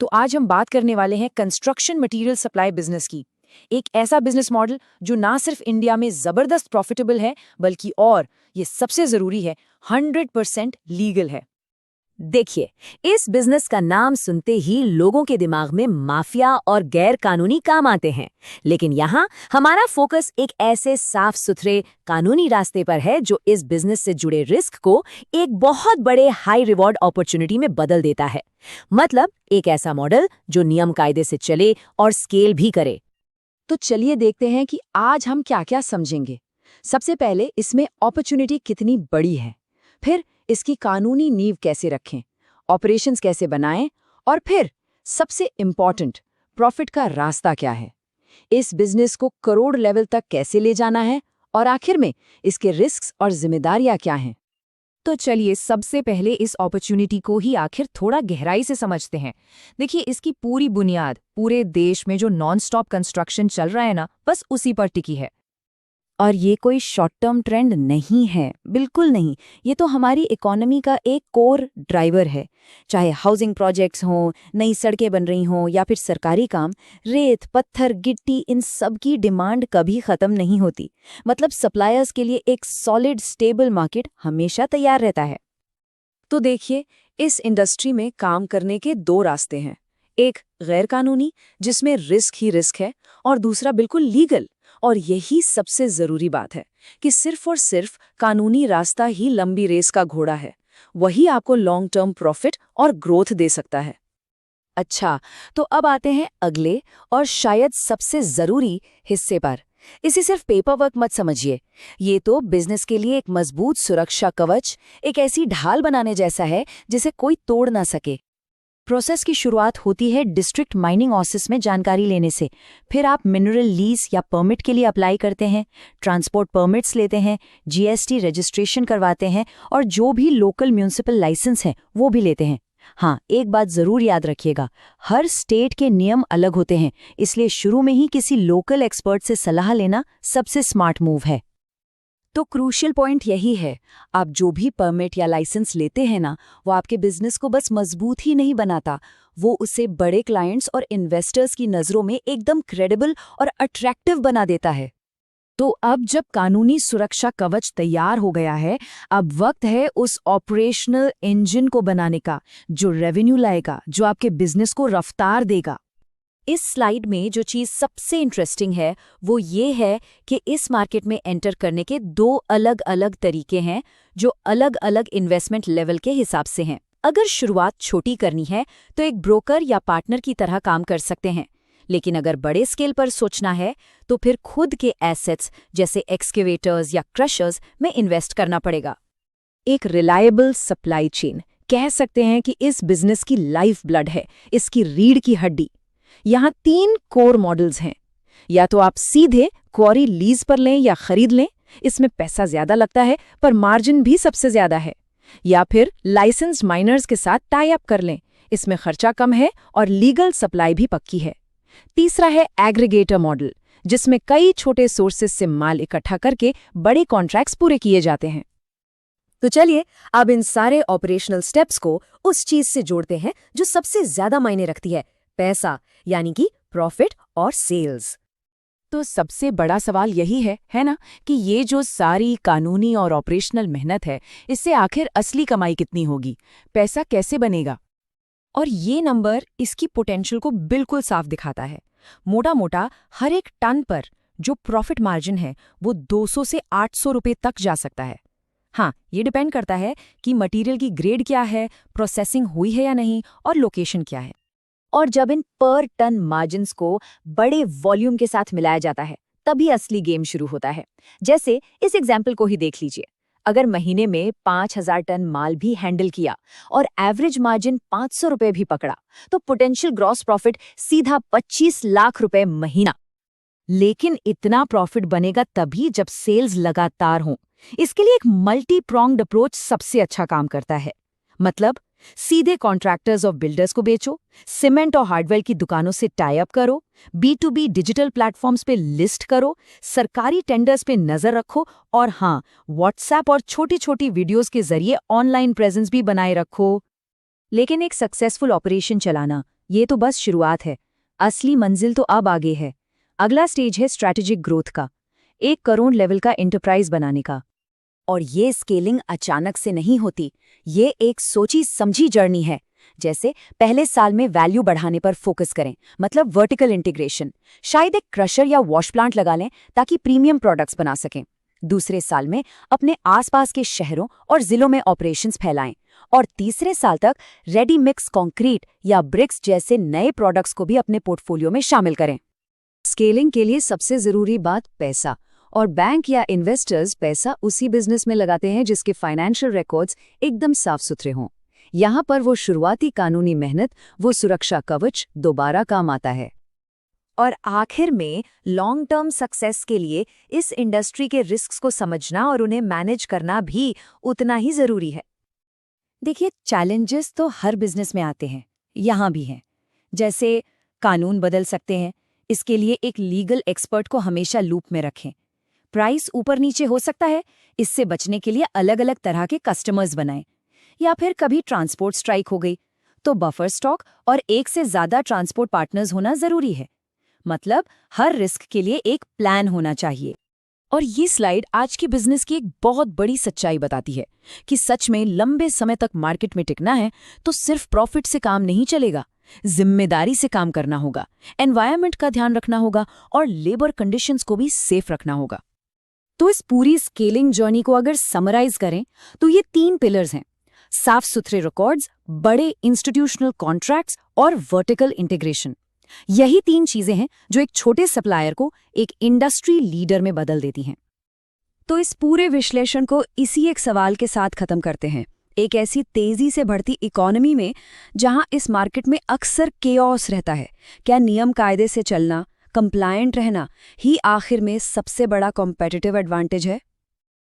तो आज हम बात करने वाले हैं कंस्ट्रक्शन मटेरियल सप्लाई बिजनेस की। एक ऐसा बिजनेस मॉडल जो ना सिर्फ इंडिया में जबरदस्त प्रॉफिटेबल है, बल्कि और ये सबसे जरूरी है, 100% लीगल है। देखिए, इस बिजनेस का नाम सुनते ही लोगों के दिमाग में माफिया और गैर कानूनी काम आते हैं। लेकिन यहाँ हमारा फोकस एक ऐसे साफ सुथरे कानूनी रास्ते पर है जो इस बिजनेस से जुड़े रिस्क को एक बहुत बड़े हाई रिवॉर्ड अपॉर्चुनिटी में बदल देता है। मतलब एक ऐसा मॉडल जो नियम कायदे से चले और स्केल भी करे। तो चलिए देखते हैं कि आज हम क्या क्या समझेंगे। सबसे पहले इसमें अपॉर्चुनिटी कितनी बड़ी है, फिर इसकी कानूनी नींव कैसे रखें, ऑपरेशंस कैसे बनाएं, और फिर सबसे इम्पॉर्टेंट, प्रॉफिट का रास्ता क्या है, इस बिजनेस को करोड़ लेवल तक कैसे ले जाना है, और आखिर में इसके रिस्क्स और जिम्मेदारियां क्या हैं। तो चलिए सबसे पहले इस अपॉर्चुनिटी को ही आखिर थोड़ा गहराई से समझते हैं। देखिए, इसकी पूरी बुनियाद पूरे देश में जो नॉन स्टॉप कंस्ट्रक्शन चल रहा है ना, बस उसी पर टिकी है। और ये कोई शॉर्ट टर्म ट्रेंड नहीं है, बिल्कुल नहीं। ये तो हमारी इकोनॉमी का एक कोर ड्राइवर है। चाहे हाउसिंग प्रोजेक्ट्स हों, नई सड़कें बन रही हों या फिर सरकारी काम, रेत, पत्थर, गिट्टी, इन सब की डिमांड कभी खत्म नहीं होती। मतलब सप्लायर्स के लिए एक सॉलिड स्टेबल मार्केट हमेशा तैयार रहता है। तो देखिए, इस इंडस्ट्री में काम करने के दो रास्ते हैं। एक गैर कानूनी, जिसमें रिस्क ही रिस्क है, और दूसरा बिल्कुल लीगल। और यही सबसे जरूरी बात है कि सिर्फ और सिर्फ कानूनी रास्ता ही लंबी रेस का घोड़ा है। वही आपको लॉन्ग टर्म प्रॉफिट और ग्रोथ दे सकता है। अच्छा, तो अब आते हैं अगले और शायद सबसे जरूरी हिस्से पर। इसे सिर्फ पेपर वर्क मत समझिए। ये तो बिजनेस के लिए एक मजबूत सुरक्षा कवच, एक ऐसी ढाल बनाने जैसा है जिसे कोई तोड़ ना सके। प्रोसेस की शुरुआत होती है डिस्ट्रिक्ट माइनिंग ऑफिस में जानकारी लेने से। फिर आप मिनरल लीज या परमिट के लिए अप्लाई करते हैं, ट्रांसपोर्ट परमिट्स लेते हैं, जीएसटी रजिस्ट्रेशन करवाते हैं और जो भी लोकल म्यूनिसिपल लाइसेंस है वो भी लेते हैं। हाँ, एक बात जरूर याद रखिएगा, हर स्टेट के नियम अलग होते हैं, इसलिए शुरू में ही किसी लोकल एक्सपर्ट से सलाह लेना सबसे स्मार्ट मूव है। तो क्रूशियल पॉइंट यही है, आप जो भी परमिट या लाइसेंस लेते हैं ना, वो आपके बिजनेस को बस मजबूत ही नहीं बनाता, वो उसे बड़े क्लाइंट्स और इन्वेस्टर्स की नज़रों में एकदम क्रेडिबल और अट्रैक्टिव बना देता है। तो अब जब कानूनी सुरक्षा कवच तैयार हो गया है, अब वक्त है उस ऑपरेशनल इंजन को बनाने का, जो रेवेन्यू लाएगा, जो आपके बिजनेस को रफ्तार देगा। इस स्लाइड में जो चीज़ सबसे इंटरेस्टिंग है वो ये है कि इस मार्केट में एंटर करने के दो अलग अलग तरीके हैं, जो अलग अलग इन्वेस्टमेंट लेवल के हिसाब से हैं। अगर शुरुआत छोटी करनी है तो एक ब्रोकर या पार्टनर की तरह काम कर सकते हैं, लेकिन अगर बड़े स्केल पर सोचना है तो फिर खुद के एसेट्स जैसे एक्सकेवेटर्स या क्रशर्स में इन्वेस्ट करना पड़ेगा। एक रिलायबल सप्लाई चेन, कह सकते हैं कि इस बिजनेस की लाइफ ब्लड है, इसकी रीढ़ की हड्डी। यहाँ 3 कोर मॉडल्स हैं। या तो आप सीधे क्वारी लीज पर लें या खरीद लें, इसमें पैसा ज्यादा लगता है पर मार्जिन भी सबसे ज्यादा है। या फिर लाइसेंस्ड माइनर्स के साथ टाई अप कर लें, इसमें खर्चा कम है और लीगल सप्लाई भी पक्की है। तीसरा है एग्रीगेटर मॉडल, जिसमें कई छोटे सोर्सेस से माल इकट्ठा करके बड़े कॉन्ट्रैक्ट्स पूरे किए जाते हैं। तो चलिए अब इन सारे ऑपरेशनल स्टेप्स को उस चीज से जोड़ते हैं जो सबसे ज्यादा मायने रखती है, पैसा, यानी कि प्रॉफिट और सेल्स। तो सबसे बड़ा सवाल यही है ना, कि ये जो सारी कानूनी और ऑपरेशनल मेहनत है, इससे आखिर असली कमाई कितनी होगी, पैसा कैसे बनेगा? और ये नंबर इसकी पोटेंशियल को बिल्कुल साफ दिखाता है। मोटा मोटा हर एक टन पर जो प्रॉफिट मार्जिन है वो 200 से 800 रुपए तक जा सकता है। हाँ, ये डिपेंड करता है कि मटेरियल की ग्रेड क्या है, प्रोसेसिंग हुई है या नहीं, और लोकेशन क्या है। और जब इन पर टन मार्जिन्स को बड़े वॉल्यूम के साथ मिलाया जाता है, तभी असली गेम शुरू होता है। जैसे इस एग्जाम्पल को ही देख लीजिए। अगर महीने में 5000 टन माल भी हैंडल किया और एवरेज मार्जिन 500 रुपए भी पकड़ा, तो पोटेंशियल ग्रॉस प्रॉफिट सीधा 25 लाख रुपए महीना। लेकिन इतना प्रॉफिट बनेगा तभी जब सेल्स लगातार हों। इसके लिए एक मल्टी प्रोंग्ड अप्रोच सबसे अच्छा काम करता है। मतलब सीधे कॉन्ट्रैक्टर्स और बिल्डर्स को बेचो, सीमेंट और हार्डवेयर की दुकानों से टाई अप करो, B2B डिजिटल प्लेटफॉर्म्स पे लिस्ट करो, सरकारी टेंडर्स पे नजर रखो, और हाँ, व्हाट्सएप और छोटी छोटी वीडियोस के जरिए ऑनलाइन प्रेजेंस भी बनाए रखो। लेकिन एक सक्सेसफुल ऑपरेशन चलाना ये तो बस शुरुआत है, असली मंजिल तो अब आगे है। अगला स्टेज है स्ट्रैटेजिक ग्रोथ का, 1 करोड़ लेवल का एंटरप्राइज बनाने का। और ये स्केलिंग अचानक से नहीं होती, ये एक सोची समझी जर्नी है। जैसे पहले साल में वैल्यू बढ़ाने पर फोकस करें, मतलब वर्टिकल इंटीग्रेशन। शायद एक क्रशर या वॉश प्लांट लगा लें ताकि प्रीमियम प्रोडक्ट्स बना सकें। दूसरे साल में अपने आसपास के शहरों और जिलों में ऑपरेशंस फैलाएं। और तीसरे साल तक रेडी मिक्स कंक्रीट या ब्रिक्स जैसे नए प्रोडक्ट्स को भी अपने पोर्टफोलियो में शामिल करें। स्केलिंग के लिए सबसे जरूरी बात पैसा, और बैंक या इन्वेस्टर्स पैसा उसी बिजनेस में लगाते हैं जिसके फाइनेंशियल रिकॉर्ड्स एकदम साफ सुथरे हों। यहाँ पर वो शुरुआती कानूनी मेहनत, वो सुरक्षा कवच दोबारा काम आता है। और आखिर में लॉन्ग टर्म सक्सेस के लिए इस इंडस्ट्री के रिस्क्स को समझना और उन्हें मैनेज करना भी उतना ही जरूरी है। देखिए, चैलेंजेस तो हर बिजनेस में आते हैं, यहाँ भी हैं। जैसे कानून बदल सकते हैं, इसके लिए एक लीगल एक्सपर्ट को हमेशा लूप में रखें। प्राइस ऊपर नीचे हो सकता है, इससे बचने के लिए अलग अलग तरह के कस्टमर्स बनाएं। या फिर कभी ट्रांसपोर्ट स्ट्राइक हो गई तो बफर स्टॉक और एक से ज्यादा ट्रांसपोर्ट पार्टनर्स होना जरूरी है। मतलब हर रिस्क के लिए एक प्लान होना चाहिए। और ये स्लाइड आज के बिजनेस की एक बहुत बड़ी सच्चाई बताती है कि सच में लंबे समय तक मार्केट में टिकना है तो सिर्फ प्रॉफिट से काम नहीं चलेगा, जिम्मेदारी से काम करना होगा, एनवायरनमेंट का ध्यान रखना होगा और लेबर कंडीशंस को भी सेफ रखना होगा। तो इस पूरी स्केलिंग जर्नी को अगर समराइज करें तो ये 3 पिलर्स हैं: साफ सुथरे रिकॉर्ड्स, बड़े इंस्टीट्यूशनल कॉन्ट्रैक्ट्स और वर्टिकल इंटीग्रेशन। यही 3 चीजें हैं जो एक छोटे सप्लायर को एक इंडस्ट्री लीडर में बदल देती हैं। तो इस पूरे विश्लेषण को इसी एक सवाल के साथ खत्म करते हैं। एक ऐसी तेजी से बढ़ती इकोनॉमी में जहां इस मार्केट में अक्सर केओस रहता है, क्या नियम कायदे से चलना, कंप्लायंट रहना ही आखिर में सबसे बड़ा कॉम्पिटिटिव एडवांटेज है?